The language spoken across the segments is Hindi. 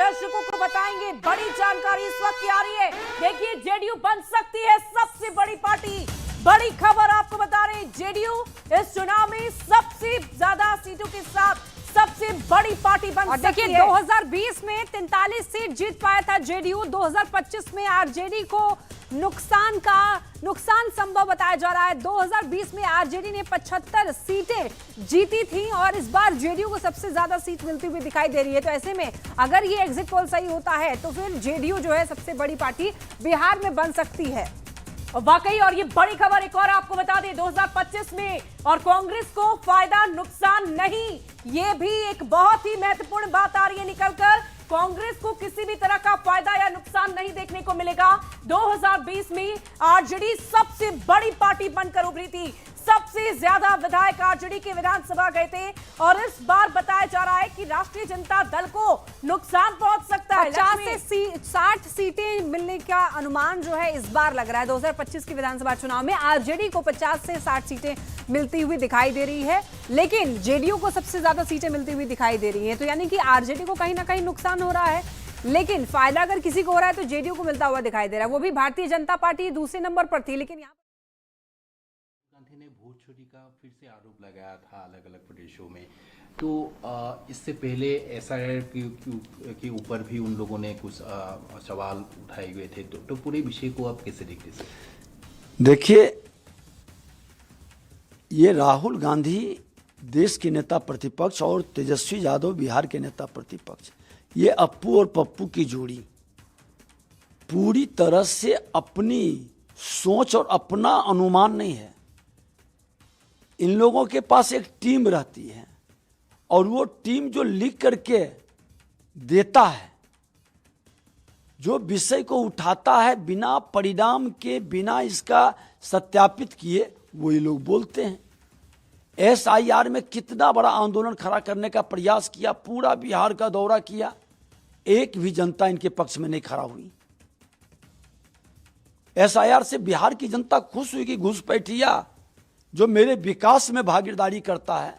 दर्शकों को बताएंगे। बड़ी जानकारी इस वक्त आ रही है। देखिए, जेडीयू बन सकती है सबसे बड़ी पार्टी। बड़ी खबर आपको बता रहे हैं, जेडीयू इस चुनाव में सबसे ज्यादा सीटों के साथ सबसे बड़ी पार्टी बन सकती है। देखिए, 2020 में 43 सीट जीत पाया था जेडीयू। 2025 में आरजेडी को नुकसान संभव बताया जा रहा है। 2020 में आरजेडी ने 75 सीटें जीती थी और इस बार जेडीयू को सबसे ज्यादा सीट मिलती हुई दिखाई दे रही है। तो ऐसे में अगर ये एग्जिट पोल सही होता है तो फिर जेडीयू जो है सबसे बड़ी पार्टी बिहार में बन सकती है। वाकई, और ये बड़ी खबर एक और आपको बता दें, 2025 में और कांग्रेस को फायदा नुकसान नहीं, ये भी एक बहुत ही महत्वपूर्ण बात आ रही है निकलकर। कांग्रेस को किसी भी तरह का फायदा या नुकसान नहीं देखने को मिलेगा। 2020 में आरजेडी सबसे बड़ी पार्टी बनकर उभरी थी। सबसे ज्यादा विधायक आरजेडी के विधानसभा गए थे और इस बार बताया जा रहा है कि राष्ट्रीय जनता दल को नुकसान पहुंच सकता है। 50 से 60 सीटें मिलने का अनुमान जो है इस बार लग रहा है। 2025 के विधानसभा चुनाव में आरजेडी को 50 से 60 सीटें मिलती हुई दिखाई दे रही है, लेकिन जेडीयू को सबसे ज्यादा सीटें मिलती हुई दिखाई दे रही हैं। तो यानी कि आरजेडी को कहीं ना कहीं नुकसान हो रहा है, लेकिन फायदा अगर किसी को हो रहा है तो जेडीयू को मिलता हुआ दिखाई दे रहा है। वो भी भारतीय जनता पार्टी दूसरे नंबर पर थी, लेकिन यहाँ गांधी ने वोट चोरी का फिर से आरोप लगाया था अलग अलग प्रदेशों में। तो इससे पहले एसआईआर के ऊपर भी उन लोगों ने कुछ सवाल उठाए हुए थे। तो पूरे विषय को आप कैसे देखते हैं? देखिए, ये राहुल गांधी देश के नेता प्रतिपक्ष और तेजस्वी यादव बिहार के नेता प्रतिपक्ष, ये अप्पू और पप्पू की जोड़ी पूरी तरह से अपनी सोच और अपना अनुमान नहीं है। इन लोगों के पास एक टीम रहती है और वो टीम जो लिख करके देता है, जो विषय को उठाता है, बिना परिणाम के, बिना इसका सत्यापित किए वो ये लोग बोलते हैं। एसआईआर में कितना बड़ा आंदोलन खड़ा करने का प्रयास किया, पूरा बिहार का दौरा किया, एक भी जनता इनके पक्ष में नहीं खड़ा हुई। एसआईआर से बिहार की जनता खुश हुई कि घुसपैठिया जो मेरे विकास में भागीदारी करता है,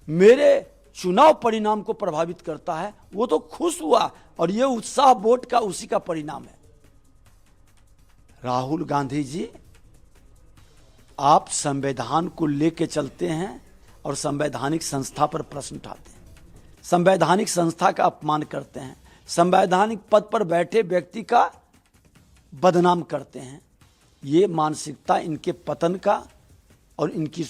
मेरे चुनाव परिणाम को प्रभावित करता है, वो तो खुश हुआ और ये उत्साह वोट का उसी का परिणाम है। राहुल गांधी जी, आप संविधान को लेके चलते हैं और संवैधानिक संस्था पर प्रश्न उठाते हैं, संवैधानिक संस्था का अपमान करते हैं, संवैधानिक पद पर बैठे व्यक्ति का बदनाम करते हैं। ये मानसिकता इनके पतन का और इनकी।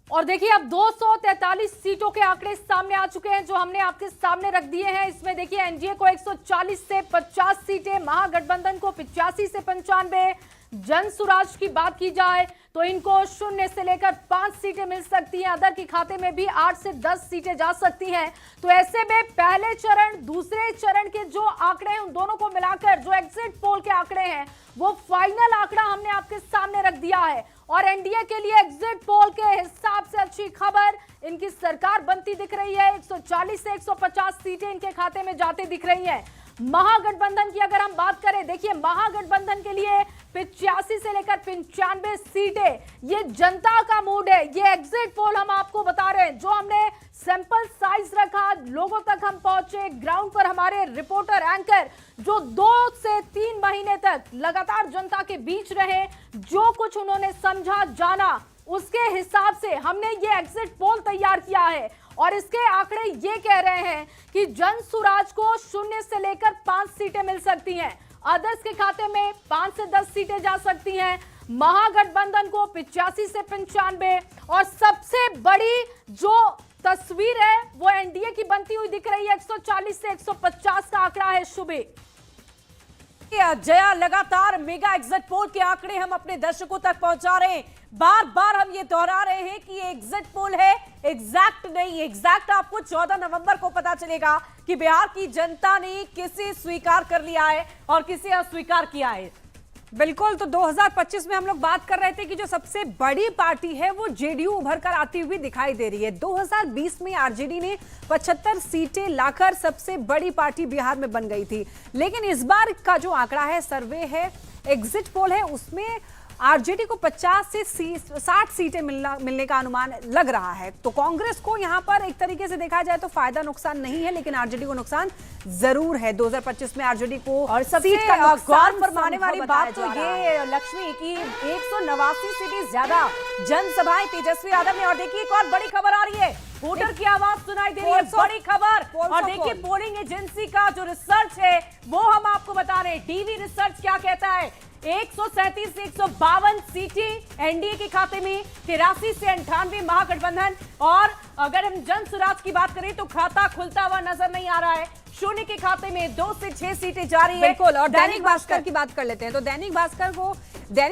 और देखिए, अब 243 सीटों के आंकड़े सामने आ चुके हैं जो हमने आपके सामने रख दिए हैं। इसमें देखिए, एनडीए को 140 से 50 सीटें, महागठबंधन को 85 से 95, जनसुराज की बात की जाए तो इनको 0 से लेकर 5 सीटें मिल सकती हैं। अदर के खाते में भी 8 से 10 सीटें जा सकती हैं। तो ऐसे में पहले चरण, दूसरे चरण के जो आंकड़े हैं, उन दोनों को मिलाकर जो एग्जिट पोल के आंकड़े हैं, वो फाइनल आंकड़ा हमने आपके सामने रख दिया है। और एनडीए के लिए एग्जिट पोल के हिसाब से अच्छी खबर, इनकी सरकार बनती दिख रही है। 140 से 150 सीटें इनके खाते में जाते दिख रही हैं। महागठबंधन की अगर हम बात करें, देखिए, महागठबंधन के लिए 85 से लेकर 95 सीटें, ये जनता का मूड है। ये एग्जिट पोल हम आपको बता रहे हैं, जो हमने सैंपल साइज रखा, लोगों तक हम पहुंचे, ग्राउंड पर हमारे रिपोर्टर एंकर जो 2 से 3 महीने तक लगातार जनता के बीच रहे, जो कुछ उन्होंने समझा, जाना, उसके हिसाब से हमने ये एग्जिट पोल तैयार किया है। और इसके आंकड़े ये कह रहे हैं कि जनसुराज को 0 से लेकर 5 सीटें मिल सकती हैं, अदर्स के खाते में 5 से 10 सीटें जा सकती हैं, महागठबंधन को 85 से 95, और सबसे बड़ी जो तस्वीर है वो एनडीए की बनती हुई दिख रही है। 140 से 150 का आंकड़ा है। शुभे जया, लगातार मेगा एग्जिट पोल के आंकड़े हम अपने दर्शकों तक पहुंचा रहे हैं। बार बार हम ये दोहरा रहे हैं कि ये एग्जिट पोल है, एग्जैक्ट नहीं। एग्जैक्ट आपको 14 नवंबर को पता चलेगा कि बिहार की जनता ने किसे स्वीकार कर लिया है और किसे अस्वीकार किया है। बिल्कुल, तो 2025 में हम लोग बात कर रहे थे कि जो सबसे बड़ी पार्टी है वो जेडीयू उभर कर आती हुई दिखाई दे रही है। 2020 में आरजेडी ने 75 सीटें लाकर सबसे बड़ी पार्टी बिहार में बन गई थी, लेकिन इस बार का जो आंकड़ा है, सर्वे है, एग्जिट पोल है, उसमें आरजेडी को 50 से 60 सीटें मिलने का अनुमान लग रहा है। तो कांग्रेस को यहां पर एक तरीके से देखा जाए तो फायदा नुकसान नहीं है, लेकिन आरजेडी को नुकसान जरूर है। 2025 में आरजेडी को और सबसे गौर फरमाने वाली बात तो ये लक्ष्मी की 189 से भी ज्यादा जनसभाएं तेजस्वी यादव ने। और देखिए एक और बड़ी खबर आ रही है, वोटर की आवाज सुनाई दे रही है, बड़ी खबर। और देखिए पोलिंग एजेंसी का जो रिसर्च है वो हम आपको बता रहे हैं। डीवी रिसर्च क्या कहता है, 137 से 152 सीटें एनडीए के खाते में, 83 से 98 महागठबंधन। और अगर हम जन स्वराज की बात करें तो खाता खुलता हुआ नजर नहीं आ रहा है, शून्य के खाते में 2 से 6 सीटें जा रही है। बिल्कुल। और दैनिक भास्कर की बात कर लेते हैं तो दैनिक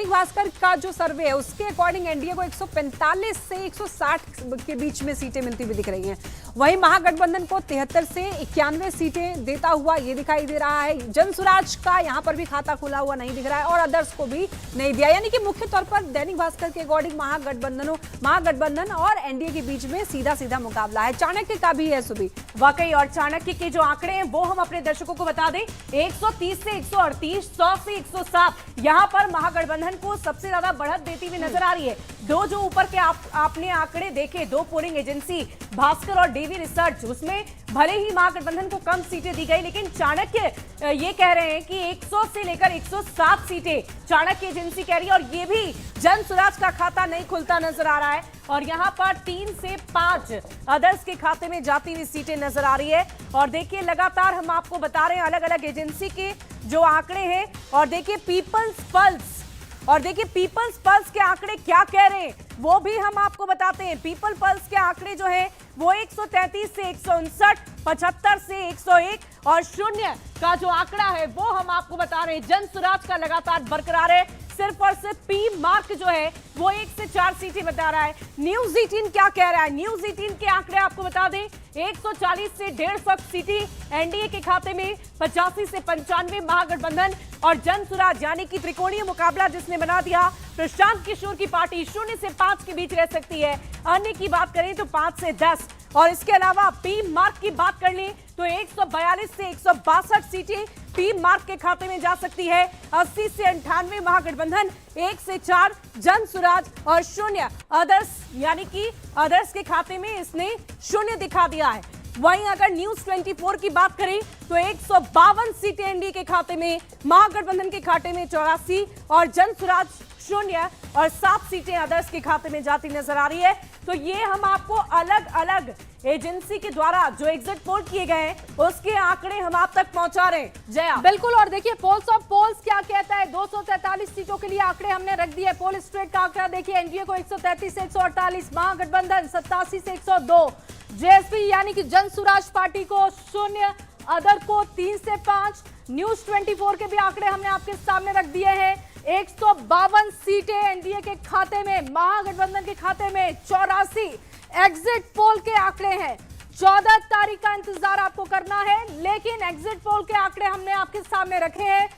भास्कर का जो सर्वे है उसके अकॉर्डिंग एनडीए को 145 से 160 के बीच में सीटें मिलती हुई दिख रही हैं। वहीं महागठबंधन को 73 से 91 सीटें देता हुआ ये दिखाई दे रहा है। जनसुराज का यहां पर भी खाता खुला हुआ नहीं दिख रहा है और अदर्स को भी नहीं दिया, यानी कि मुख्य तौर पर दैनिक भास्कर के अकॉर्डिंग महागठबंधन और एनडीए के बीच में सीधा सीधा मुकाबला है। चाणक्य का भी है सुबी, वाकई। और चाणक्य के जो आंकड़े हैं वो हम अपने दर्शकों को बता दें, 130 से 138, 100 से 107, यहां पर महागठबंधन को सबसे ज्यादा बढ़त देती हुई नजर आ रही है। दो जो ऊपर के आपने आंकड़े देखे, दो पोलिंग एजेंसी भास्कर और डीवी रिसर्च, उसमें भले ही महागठबंधन को कम सीटें दी गई, लेकिन चाणक्य ये कह रहे हैं कि 100 से लेकर 107 सीटें चाणक्य एजेंसी कह रही है। और ये भी जन स्वराज का खाता नहीं खुलता नजर आ रहा है। और यहां पर 3 से 5 अदर्स के खाते में जाती हुई सीटें नजर आ रही है। और देखिए लगातार हम आपको बता रहे हैं अलग अलग एजेंसी के जो आंकड़े हैं। और देखिए पीपल्स पल्स के आंकड़े क्या कह रहे हैं वो भी हम आपको बताते हैं। पीपल पल्स के आंकड़े जो है वो 133 से 159, 75 से 101 और शून्य का जो आंकड़ा है वो हम आपको बता रहे हैं। जन स्वराज का लगातार बरकरार है, सिर्फ और सिर्फ पी मार्क जो है वो 1 से 4 सीटें बता रहा है। न्यूज 18 क्या कह रहा है, न्यूज 18 के आंकड़े आपको बता दें, 140 से 150 सीटें एनडीए के खाते में, 85 से 95 महागठबंधन और जन स्वराज, यानी कि त्रिकोणीय मुकाबला जिसने बना दिया प्रशांत किशोर की पार्टी 0 से 5 के बीच रह सकती है। अन्य की बात करें तो 5 से 10। और इसके अलावा पी मार्क की बात कर लें तो 142 से 162 सीटें पी मार्क के खाते में जा सकती है। 80 से 98 महागठबंधन, 1 से 4 जन स्वराज और शून्य अदर्स, यानी कि अदर्स के खाते में इसने शून्य दिखा दिया है। वहीं अगर न्यूज 24 की बात करें तो 152 सीटें एनडीए के खाते में, महागठबंधन के खाते में 84 और जन स्वराज शून्य और 7 सीटें अदर्स के खाते में जाती नजर आ रही है। तो ये हम आपको अलग अलग एजेंसी के द्वारा जो एग्जिट पोल किए गए हैं उसके आंकड़े हम आप तक पहुंचा रहे हैं। जया बिल्कुल। और देखिए पोल्स ऑफ पोल्स क्या कहता है, 243 सीटों के लिए आंकड़े हमने रख दिए। पोल स्ट्रेट का आंकड़ा देखिए, एनडीए को 133 से 148, महागठबंधन 87 से 102, जेएसपी यानी कि जन स्वराज पार्टी को 0, अदर को 3 से 5। न्यूज 24 के भी आंकड़े हमने आपके सामने रख दिए हैं, 152 सीटें एनडीए के खाते में, महागठबंधन के खाते में 84। एग्जिट पोल के आंकड़े हैं, 14 तारीख का इंतजार आपको करना है, लेकिन एग्जिट पोल के आंकड़े हमने आपके सामने रखे हैं।